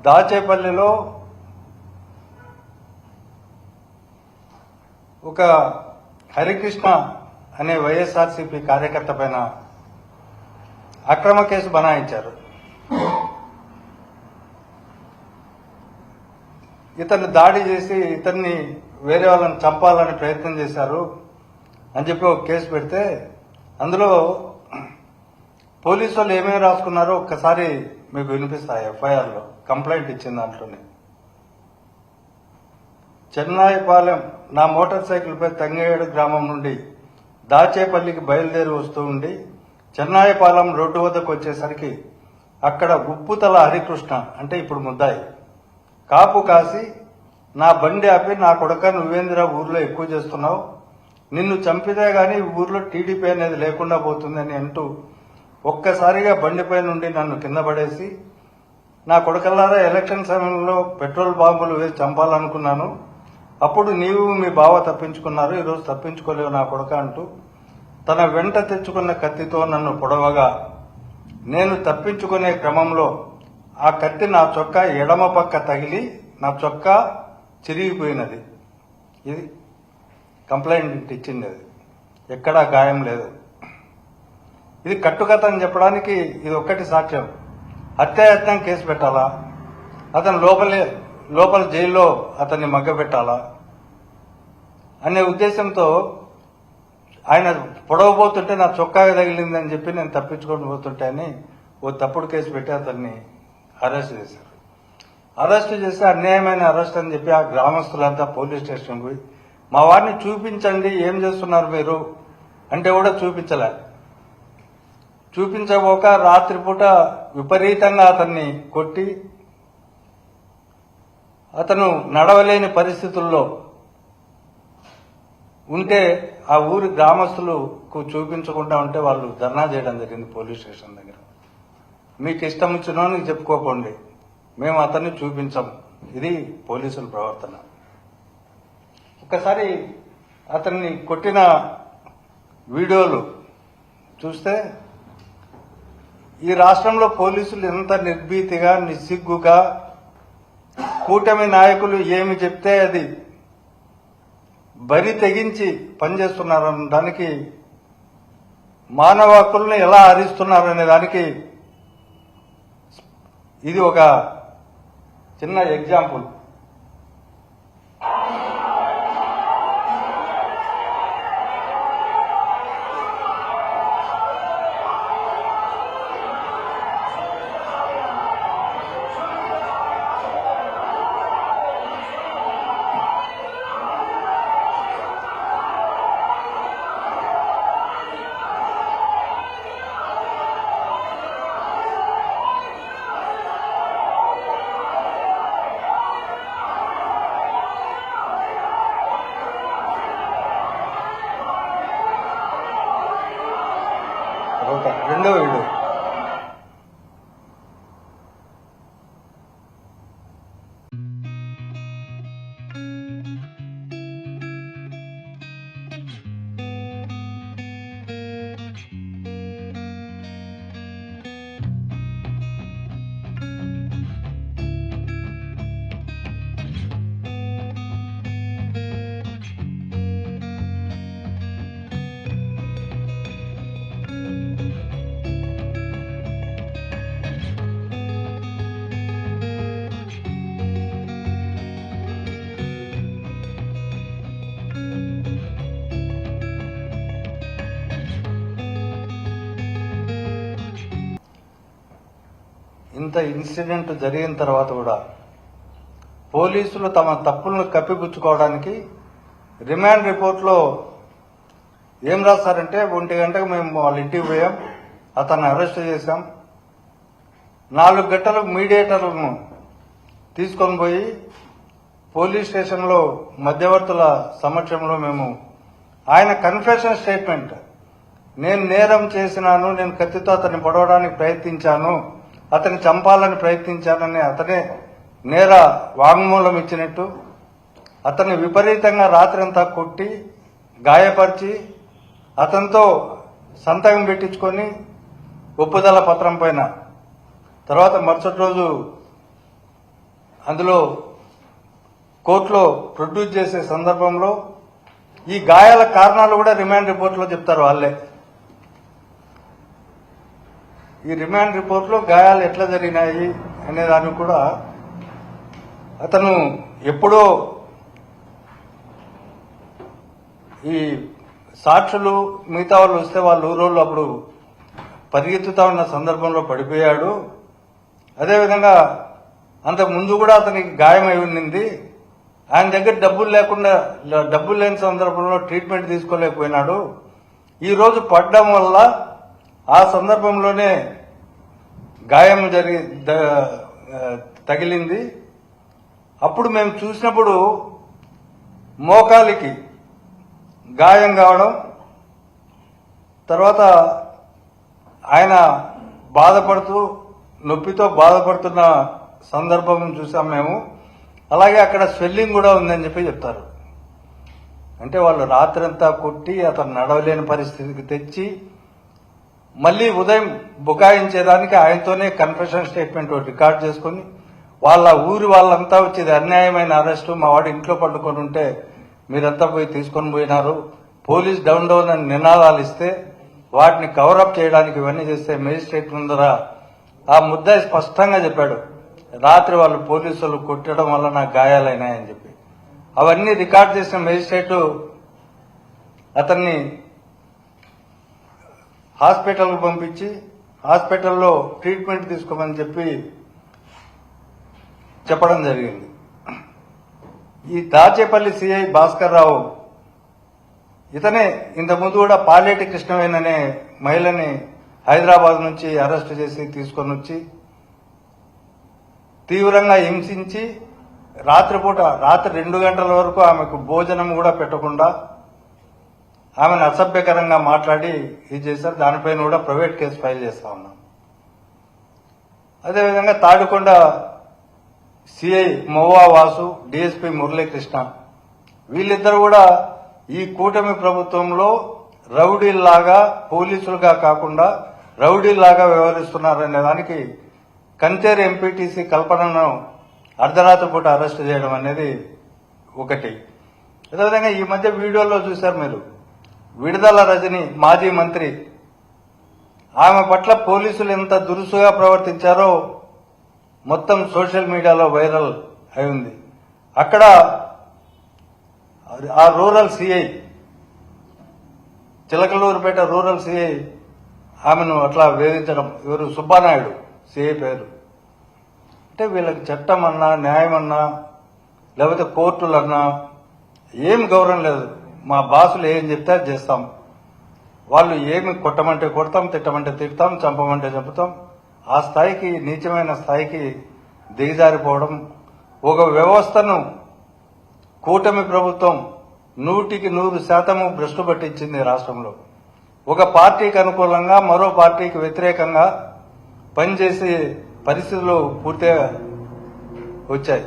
దాచేపల్లిలో ఒక హరికృష్ణ అనే వైఎస్ఆర్సీపీ కార్యకర్త పైన అక్రమ కేసు బనాయించారు. ఇతన్ని దాడి చేసి ఇతన్ని వేరే వాళ్ళని చంపాలని ప్రయత్నం చేశారు అని చెప్పి ఒక కేసు పెడితే అందులో పోలీసు వాళ్ళు ఏమేమి రాసుకున్నారో ఒక్కసారి మీకు వినిపిస్తాయి. ఎఫ్ఐఆర్లో కంప్లైంట్ ఇచ్చిన దాంట్లోనే చెన్నాయిపాలెం నా మోటార్ సైకిల్పై తంగేడు గ్రామం నుండి దాచేపల్లికి బయలుదేరి వస్తూ ఉండి చెన్నాయిపాలెం రోడ్డు వద్దకు వచ్చేసరికి అక్కడ ఉప్పుతల హరికృష్ణ అంటే ఇప్పుడు ముద్దాయి కాపు కాసి నా బండి ఆపి నా కొడుక నువ్వేందిరా ఊర్లో ఎక్కువ చేస్తున్నావు, నిన్ను చంపితే గాని ఊర్లో టీడీపీ అనేది లేకుండా పోతుందని అంటూ ఒక్కసారిగా బండిపై నుండి నన్ను కింద పడేసి నా కొడుకల్లారా ఎలక్షన్ సమయంలో పెట్రోల్ బాంబులు వేసి చంపాలనుకున్నాను, అప్పుడు నీవు మీ బావ తప్పించుకున్నారు, ఈరోజు తప్పించుకోలేవు నా కొడుక అంటూ తన వెంట తెచ్చుకున్న కత్తితో నన్ను పొడవగా నేను తప్పించుకునే క్రమంలో ఆ కత్తి నా చొక్కా ఎడమ పక్క తగిలి నా చొక్కా చిరిగిపోయినది. ఇది కంప్లైంట్ ఇచ్చింది. అది ఎక్కడా గాయం లేదు. ఇది కట్టుకథ అని చెప్పడానికి ఇది ఒక్కటి సాక్ష్యం. హత్యాయత్నం కేసు పెట్టాలా, అతను లోపల జైల్లో అతన్ని మగ్గబెట్టాలా అనే ఉద్దేశంతో ఆయన పొడవబోతుంటే నా చొక్కా తగిలిందని చెప్పి నేను తప్పించుకొని పోతుంటే అని ఓ తప్పుడు కేసు పెట్టి అతన్ని అరెస్ట్ చేశారు. అరెస్ట్ చేస్తే అన్యాయమైన అరెస్ట్ అని చెప్పి ఆ గ్రామస్తులంతా పోలీస్ స్టేషన్కి పోయి మా వారిని చూపించండి, ఏం చేస్తున్నారు మీరు అంటే కూడా చూపించబోక రాత్రిపూట విపరీతంగా అతన్ని కొట్టి అతను నడవలేని పరిస్థితుల్లో ఉంటే ఆ ఊరి గ్రామస్తులకు చూపించకుండా ఉంటే వాళ్ళు ధర్నా చేయడం జరిగింది పోలీస్ స్టేషన్ దగ్గర. మీకు ఇష్టం వచ్చినా నీకు చెప్పుకోకండి, మేము అతన్ని చూపించాం. ఇది పోలీసుల ప్రవర్తన. ఒకసారి అతన్ని కొట్టిన వీడియోలు చూస్తే ఈ రాష్ట్రంలో పోలీసులు ఎంత నిర్భీతిగా నిస్సిగ్గుగా కూటమి నాయకులు ఏమి చెప్తే అది బరి తెగించి పనిచేస్తున్నారన్న దానికి, మానవ హక్కులను ఎలా హరిస్తున్నారనే దానికి ఇది ఒక చిన్న ఎగ్జాంపుల్. రెండో వీడియో ఇంత ఇన్సిడెంట్ జరిగిన తర్వాత కూడా పోలీసులు తమ తప్పులను కప్పిపుచ్చుకోవడానికి రిమాండ్ రిపోర్ట్లో ఏం రాస్తారంటే 1 గంటకు మేము వాళ్ళ ఇంటికి పోయాం, అతన్ని అరెస్ట్ చేశాం, 4 గంటలకు మీడియేటర్లను తీసుకొని పోయి పోలీస్ స్టేషన్లో మధ్యవర్తుల సమక్షంలో మేము ఆయన కన్ఫెషన్ స్టేట్మెంట్, నేను నేరం చేసినాను, నేను కత్తితో అతన్ని పొడవడానికి ప్రయత్నించాను, అతన్ని చంపాలని ప్రయత్నించానని అతనే నేర వాంగ్మూలం ఇచ్చినట్టు, అతన్ని విపరీతంగా రాత్రంతా కొట్టి గాయపరిచి అతనితో సంతకం పెట్టించుకొని ఒప్పుదల పత్రం పైన తర్వాత మరుసటి రోజు అందులో కోర్టులో ప్రొడ్యూస్ చేసే సందర్భంలో ఈ గాయాల కారణాలు కూడా రిమాండ్ రిపోర్ట్లో చెప్తారు వాళ్ళే. ఈ రిమాండ్ రిపోర్ట్లో గాయాలు ఎట్లా జరిగినాయి అనే దానికి కూడా అతను ఎప్పుడో ఈ సాక్షులు మిగతా వాళ్ళు వస్తే వాళ్ళ ఊరోళ్ళు అప్పుడు పరిగెత్తుతా ఉన్న సందర్భంలో పడిపోయాడు. అదేవిధంగా అంతకు ముందు కూడా అతనికి గాయమై ఉండింది. ఆయన దగ్గర డబ్బులు లేని సందర్భంలో ట్రీట్మెంట్ తీసుకోలేకపోయినాడు. ఈ రోజు పడ్డం వల్ల ఆ సందర్భంలోనే గాయం తగిలింది. అప్పుడు మేము చూసినప్పుడు మోకాలికి గాయం కావడం, తర్వాత ఆయన నొప్పితో బాధపడుతున్న సందర్భం చూసాం మేము. అలాగే అక్కడ స్వెల్లింగ్ కూడా ఉందని చెప్పి చెప్తారు. అంటే వాళ్ళు రాత్రంతా కొట్టి అతను నడవలేని పరిస్థితికి తెచ్చి మళ్లీ ఉదయం బుకాయించేదానికి ఆయనతోనే కన్ఫెషన్ స్టేట్మెంట్ రికార్డ్ చేసుకుని వాళ్ళ ఊరి వాళ్ళంతా వచ్చేది అన్యాయమైన అరెస్టు, మా వాడు ఇంట్లో పట్టుకొని ఉంటే మీరంతా పోయి తీసుకొని పోయినారు, పోలీస్ డౌన్ అని నినాదాలు ఇస్తే వాటిని కవరప్ చేయడానికి ఇవన్నీ చేస్తే మేజిస్ట్రేట్ ముందర ఆ ముద్దాయి స్పష్టంగా చెప్పాడు, రాత్రి వాళ్ళు పోలీసులు కొట్టడం వల్ల నాకు గాయాలైనాయని చెప్పి. అవన్నీ రికార్డ్ చేసిన మేజిస్ట్రేటు అతన్ని హాస్పిటల్కు పంపించి హాస్పిటల్లో ట్రీట్మెంట్ తీసుకోమని చెప్పడం జరిగింది. ఈ దాచేపల్లి సిఐ భాస్కర్ రావు ఇతనే ఇంతకుముందు కూడా పాలేటి కృష్ణవేణి అనే మహిళని హైదరాబాద్ నుంచి అరెస్టు చేసి తీసుకొని వచ్చి తీవ్రంగా హింసించి రాత్రి 2 గంటల వరకు ఆమెకు భోజనం కూడా పెట్టకుండా ఆమెను అసభ్యకరంగా మాట్లాడి ఇది చేశారు. దానిపైన కూడా ప్రైవేట్ కేసు ఫైల్ చేస్తా ఉన్నాం. అదేవిధంగా తాడికొండ సిఐ మొవ్వా వాసు, డిఎస్పీ మురళీకృష్ణ వీళ్ళిద్దరు కూడా ఈ కూటమి ప్రభుత్వంలో రౌడీల్లాగా పోలీసులుగా కాకుండా రౌడీల్లాగా వ్యవహరిస్తున్నారనే దానికి కంచేరి ఎంపీటీసీ కల్పనను అర్ధరాత్రి పూట అరెస్టు చేయడం అనేది ఒకటి. అదేవిధంగా ఈ మధ్య వీడియోలో చూశారు మీరు, విడుదల రజని మాజీ మంత్రి, ఆమె పట్ల పోలీసులు ఎంత దురుసుగా ప్రవర్తించారో మొత్తం సోషల్ మీడియాలో వైరల్ అయి ఉంది. అక్కడ ఆ rural CI, Chilakaluripet rural CI ఆమెను అట్లా వేధించడం, ఎవరు సుబ్బానాయుడు సిఐ పేరు. అంటే వీళ్ళకి చట్టం అన్నా న్యాయం అన్నా లేకపోతే కోర్టులన్నా ఏం గౌరవం లేదు. మా బాసులు ఏం చెప్తే అది చేస్తాం. వాళ్ళు ఏమి కొట్టమంటే కొడతాం, తిట్టమంటే తిడతాం, చంపమంటే చంపుతాం. ఆ స్థాయికి, నీచమైన స్థాయికి దిగజారిపోవడం. ఒక వ్యవస్థను కూటమి ప్రభుత్వం 100% భ్రష్టు పట్టించింది రాష్ట్రంలో. ఒక పార్టీకి అనుకూలంగా మరో పార్టీకి వ్యతిరేకంగా పనిచేసే పరిస్థితులు పూర్తిగా వచ్చాయి.